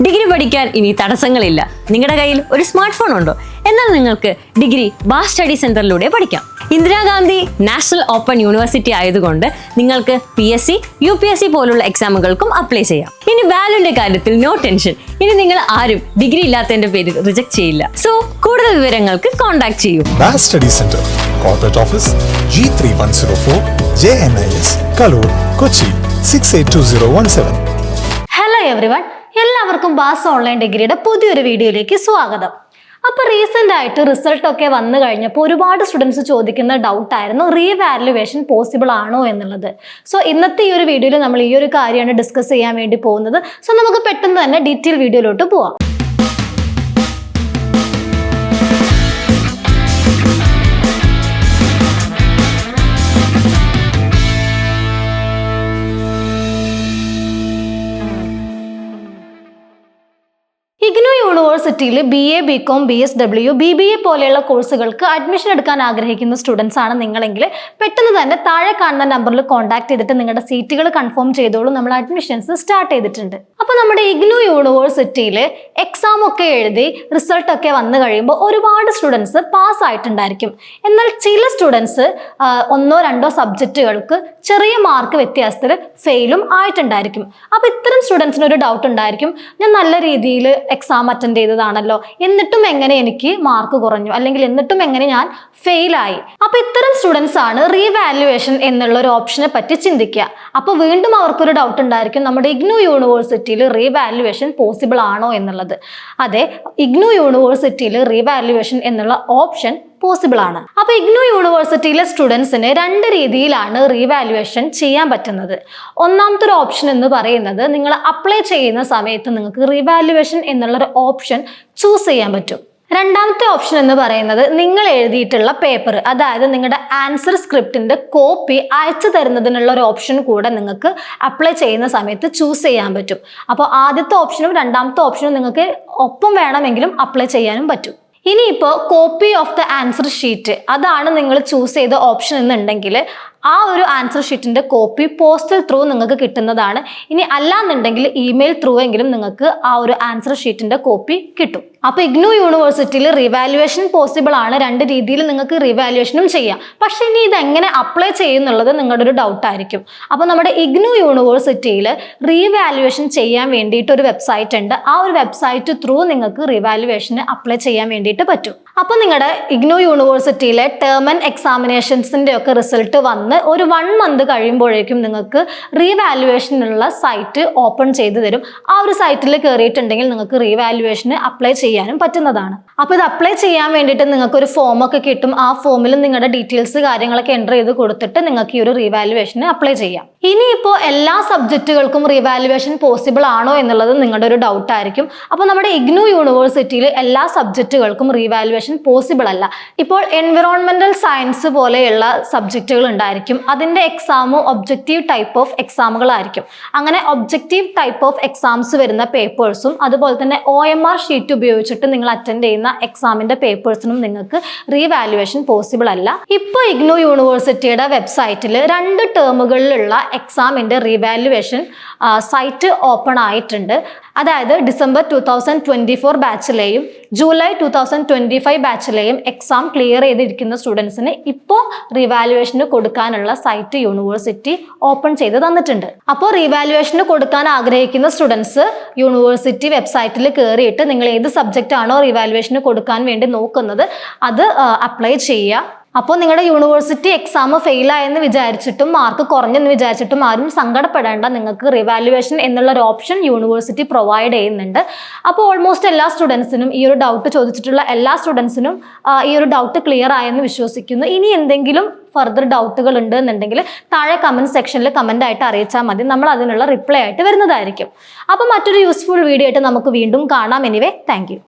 Degree പഠിക്കാൻ ഇനി തടസ്സങ്ങളില്ല. നിങ്ങളുടെ കയ്യിൽ ഒരു സ്മാർട്ട് ഫോൺ ഉണ്ടോ? എന്നാൽ നിങ്ങൾക്ക് ഡിഗ്രി ബാസ് സ്റ്റഡി സെന്ററിലൂടെ പഠിക്കാം. ഇന്ദിരാഗാന്ധി നാഷണൽ ഓപ്പൺ യൂണിവേഴ്സിറ്റി ആയതുകൊണ്ട് നിങ്ങൾക്ക് PSC, UPSC പോലുള്ള എക്സാമുകൾക്കും അപ്ലൈ ചെയ്യാം. ഇനി വാല്യൂന്റെ കാര്യത്തിൽ നോ ടെൻഷൻ. ഇനി നിങ്ങൾ ആരും ഡിഗ്രി ഇല്ലാത്തതിന്റെ പേരിൽ റിജക്ട് ചെയ്യില്ല. സോ കൂടുതൽ വിവരങ്ങൾക്ക് കോൺടാക്ട് ചെയ്യൂ. ബാസ് study centre, corporate office, G3104, JNIS, Kaloor, Kochi 682017. Hello everyone, എല്ലാവർക്കും ബാസ് ഓൺലൈൻ ഡിഗ്രിയുടെ പുതിയൊരു വീഡിയോയിലേക്ക് സ്വാഗതം. അപ്പോൾ റീസെൻ്റ് ആയിട്ട് റിസൾട്ട് ഒക്കെ വന്നു കഴിഞ്ഞപ്പോൾ ഒരുപാട് സ്റ്റുഡൻസ് ചോദിക്കുന്ന ഡൗട്ടായിരുന്നു റീവാലുവേഷൻ പോസിബിൾ ആണോ എന്നുള്ളത്. സോ ഇന്നത്തെ ഈ ഒരു വീഡിയോയിൽ നമ്മൾ ഈ ഒരു കാര്യമാണ് ഡിസ്കസ് ചെയ്യാൻ വേണ്ടി പോകുന്നത്. സോ നമുക്ക് പെട്ടെന്ന് തന്നെ ഡീറ്റെയിൽ വീഡിയോയിലോട്ട് പോവാം. ഇഗ്നോ യൂണിവേഴ്സിറ്റിയിൽ BA, BCom, BSW, BBA പോലെയുള്ള കോഴ്സുകൾക്ക് അഡ്മിഷൻ എടുക്കാൻ ആഗ്രഹിക്കുന്ന സ്റ്റുഡൻസ് ആണ് നിങ്ങളെങ്കിൽ പെട്ടെന്ന് തന്നെ താഴെ കാണുന്ന നമ്പറിൽ കോൺടാക്ട് ചെയ്തിട്ട് നിങ്ങളുടെ സീറ്റുകൾ കൺഫേം ചെയ്തോളൂ. നമ്മൾ അഡ്മിഷൻസ് സ്റ്റാർട്ട് ചെയ്തിട്ടുണ്ട്. അപ്പോൾ നമ്മുടെ ഇഗ്നോ യൂണിവേഴ്സിറ്റിയിൽ എക്സാം ഒക്കെ എഴുതി റിസൾട്ട് ഒക്കെ വന്നു കഴിയുമ്പോൾ ഒരുപാട് സ്റ്റുഡൻസ് പാസ് ആയിട്ടുണ്ടായിരിക്കും. എന്നാൽ ചില സ്റ്റുഡൻസ് ഒന്നോ രണ്ടോ സബ്ജക്റ്റുകൾക്ക് ചെറിയ മാർക്ക് വ്യത്യാസത്തിൽ ഫെയിലും ആയിട്ടുണ്ടായിരിക്കും. അപ്പോൾ ഇത്തരം സ്റ്റുഡൻസിന് ഒരു ഡൗട്ട് ഉണ്ടായിരിക്കും, ഞാൻ നല്ല രീതിയിൽ എക്സാം അറ്റൻഡ് ചെയ്തതാണല്ലോ, എന്നിട്ടും എങ്ങനെ എനിക്ക് മാർക്ക് കുറഞ്ഞു, അല്ലെങ്കിൽ എന്നിട്ടും എങ്ങനെ ഞാൻ ഫെയിലായി. അപ്പൊ ഇത്തരം സ്റ്റുഡൻസ് ആണ് റീവാലുവേഷൻ എന്നുള്ള ഒരു ഓപ്ഷനെ പറ്റി ചിന്തിക്കുക. അപ്പൊ വീണ്ടും അവർക്കൊരു ഡൗട്ട് ഉണ്ടായിരിക്കും, നമ്മുടെ ഇഗ്നോ യൂണിവേഴ്സിറ്റിയിൽ റീവാലുവേഷൻ പോസിബിൾ ആണോ എന്നുള്ളത്. അതെ, ഇഗ്നോ യൂണിവേഴ്സിറ്റിയിൽ റീവാലുവേഷൻ എന്നുള്ള ഓപ്ഷൻ പോസിബിൾ ആണ്. അപ്പൊ ഇഗ്നോ യൂണിവേഴ്സിറ്റിയിലെ സ്റ്റുഡൻസിന് രണ്ട് രീതിയിലാണ് റീവാലുവേഷൻ ചെയ്യാൻ പറ്റുന്നത്. ഒന്നാമത്തെ ഒരു ഓപ്ഷൻ എന്ന് പറയുന്നത്, നിങ്ങൾ അപ്ലൈ ചെയ്യുന്ന സമയത്ത് നിങ്ങൾക്ക് റീവാലുവേഷൻ എന്നുള്ളൊരു ഓപ്ഷൻ ചൂസ് ചെയ്യാൻ പറ്റും. രണ്ടാമത്തെ ഓപ്ഷൻ എന്ന് പറയുന്നത്, നിങ്ങൾ എഴുതിയിട്ടുള്ള പേപ്പർ, അതായത് നിങ്ങളുടെ ആൻസർ സ്ക്രിപ്റ്റിന്റെ കോപ്പി അയച്ചു തരുന്നതിനുള്ള ഒരു ഓപ്ഷൻ കൂടെ നിങ്ങൾക്ക് അപ്ലൈ ചെയ്യുന്ന സമയത്ത് ചൂസ് ചെയ്യാൻ പറ്റും. അപ്പോൾ ആദ്യത്തെ ഓപ്ഷനും രണ്ടാമത്തെ ഓപ്ഷനും നിങ്ങൾക്ക് ഒപ്പം വേണമെങ്കിലും അപ്ലൈ ചെയ്യാനും പറ്റും. ഇനിയിപ്പോൾ copy of the answer sheet, അതാണ് നിങ്ങൾ ചൂസ് ചെയ്ത ഓപ്ഷൻ എന്നുണ്ടെങ്കിൽ ആ ഒരു ആൻസർ ഷീറ്റിന്റെ കോപ്പി പോസ്റ്റൽ ത്രൂ നിങ്ങൾക്ക് കിട്ടുന്നതാണ്. ഇനി അല്ലാന്നുണ്ടെങ്കിൽ ഇമെയിൽ ത്രൂ എങ്കിലും നിങ്ങൾക്ക് ആ ഒരു ആൻസർ ഷീറ്റിന്റെ കോപ്പി കിട്ടും. അപ്പൊ ഇഗ്നോ യൂണിവേഴ്സിറ്റിയിൽ റീവാലുവേഷൻ പോസിബിൾ ആണ്. രണ്ട് രീതിയിൽ നിങ്ങൾക്ക് റീവാലുവേഷനും ചെയ്യാം. പക്ഷെ ഇനി ഇത് എങ്ങനെ അപ്ലൈ ചെയ്യുന്നുള്ളത് നിങ്ങളുടെ ഒരു ഡൗട്ട് ആയിരിക്കും. അപ്പൊ നമ്മുടെ ഇഗ്നോ യൂണിവേഴ്സിറ്റിയിൽ റീവാലുവേഷൻ ചെയ്യാൻ വേണ്ടിയിട്ട് ഒരു വെബ്സൈറ്റ് ഉണ്ട്. ആ ഒരു വെബ്സൈറ്റ് ത്രൂ നിങ്ങൾക്ക് റീവാലുവേഷന് അപ്ലൈ ചെയ്യാൻ വേണ്ടിയിട്ട് പറ്റും. അപ്പൊ നിങ്ങളുടെ ഇഗ്നോ യൂണിവേഴ്സിറ്റിയിലെ ടേം ആൻഡ് എക്സാമിനേഷൻസിന്റെ ഒക്കെ റിസൾട്ട് വന്ന് ഒരു 1 month കഴിയുമ്പോഴേക്കും നിങ്ങൾക്ക് റീവാലുവേഷനുള്ള സൈറ്റ് ഓപ്പൺ ചെയ്തു തരും. ആ ഒരു സൈറ്റിൽ കയറിയിട്ടുണ്ടെങ്കിൽ നിങ്ങൾക്ക് റീവാലുവേഷന് അപ്ലൈ ചെയ്യാനും പറ്റുന്നതാണ്. അപ്പോൾ ഇത് അപ്ലൈ ചെയ്യാൻ വേണ്ടിയിട്ട് നിങ്ങൾക്ക് ഒരു ഫോം ഒക്കെ കിട്ടും. ആ ഫോമിൽ നിങ്ങളുടെ ഡീറ്റെയിൽസ് കാര്യങ്ങളൊക്കെ എൻ്റർ ചെയ്ത് കൊടുത്തിട്ട് നിങ്ങൾക്ക് ഈ ഒരു റീവാലുവേഷന് അപ്ലൈ ചെയ്യാം. ഇനിയിപ്പോൾ എല്ലാ സബ്ജക്റ്റുകൾക്കും റീവാലുവേഷൻ പോസിബിൾ ആണോ എന്നുള്ളത് നിങ്ങളുടെ ഒരു ഡൗട്ട് ആയിരിക്കും. അപ്പോൾ നമ്മുടെ ഇഗ്നോ യൂണിവേഴ്സിറ്റിയിൽ എല്ലാ സബ്ജക്റ്റുകൾക്കും റീവാലുവേഷൻ പോസിബിൾ അല്ല. ഇപ്പോൾ എൻവിറോൺമെന്റൽ സയൻസ് പോലെയുള്ള സബ്ജക്റ്റുകൾ ഉണ്ടായിരിക്കും. അതിന്റെ എക്സാമും ഒബ്ജക്റ്റീവ് ടൈപ്പ് ഓഫ് എക്സാമുകളായിരിക്കും. അങ്ങനെ ഒബ്ജക്റ്റീവ് ടൈപ്പ് ഓഫ് എക്സാംസ് വരുന്ന പേപ്പേഴ്സും അതുപോലെ തന്നെ OMR ഷീറ്റ് ഉപയോഗിച്ചിട്ട് നിങ്ങൾ അറ്റൻഡ് ചെയ്യുന്ന എക്സാമിന്റെ പേപ്പേഴ്സിനും നിങ്ങൾക്ക് റീവാലുവേഷൻ പോസിബിൾ അല്ല. ഇപ്പോൾ ഇഗ്നോ യൂണിവേഴ്സിറ്റിയുടെ വെബ്സൈറ്റിൽ 2 ടേമുകളിലുള്ള എക്സാമിന്റെ റീവാലുവേഷൻ സൈറ്റ് ഓപ്പൺ ആയിട്ടുണ്ട്. അതായത് ഡിസംബർ 2024 ബാച്ചിലെയും ജൂലൈ 2025 ബാച്ചിലെയും എക്സാം ക്ലിയർ ചെയ്തിരിക്കുന്ന സ്റ്റുഡൻസിന് ഇപ്പോൾ റീവാലുവേഷന് കൊടുക്കാനുള്ള സൈറ്റ് യൂണിവേഴ്സിറ്റി ഓപ്പൺ ചെയ്ത് തന്നിട്ടുണ്ട്. അപ്പോൾ റീവാലുവേഷന് കൊടുക്കാൻ ആഗ്രഹിക്കുന്ന സ്റ്റുഡൻസ് യൂണിവേഴ്സിറ്റി വെബ്സൈറ്റിൽ കയറിയിട്ട് നിങ്ങൾ ഏത് സബ്ജക്റ്റ് ആണോ റീവാലുവേഷന് കൊടുക്കാൻ വേണ്ടി നോക്കുന്നത് അത് അപ്ലൈ ചെയ്യുക. അപ്പോൾ നിങ്ങളുടെ യൂണിവേഴ്സിറ്റി എക്സാം ഫെയിലായെന്ന് വിചാരിച്ചിട്ടും മാർക്ക് കുറഞ്ഞെന്ന് വിചാരിച്ചിട്ടും ആരും സങ്കടപ്പെടേണ്ട. നിങ്ങൾക്ക് റിവാലുവേഷൻ എന്നുള്ള ഒരു ഓപ്ഷൻ യൂണിവേഴ്സിറ്റി പ്രൊവൈഡ് ചെയ്യുന്നുണ്ട്. അപ്പോൾ ഓൾമോസ്റ്റ് എല്ലാ സ്റ്റുഡൻസിനും ഈ ഒരു ഡൗട്ട് ചോദിച്ചിട്ടുള്ള എല്ലാ സ്റ്റുഡൻസിനും ഈ ഒരു ഡൗട്ട് ക്ലിയർ ആയെന്ന് വിശ്വസിക്കുന്നു. ഇനി എന്തെങ്കിലും ഫർദർ ഡൗട്ടുകൾ ഉണ്ട് എന്നുണ്ടെങ്കിൽ താഴെ കമന്റ് സെക്ഷനിൽ കമന്റ് ആയിട്ട് അറിയിച്ചാൽ മതി. നമ്മൾ അതിനുള്ള റിപ്ലൈ ആയിട്ട് വരുന്നതായിരിക്കും. അപ്പോൾ മറ്റൊരു യൂസ്ഫുൾ വീഡിയോ ആയിട്ട് നമുക്ക് വീണ്ടും കാണാം. Anyway, thank you.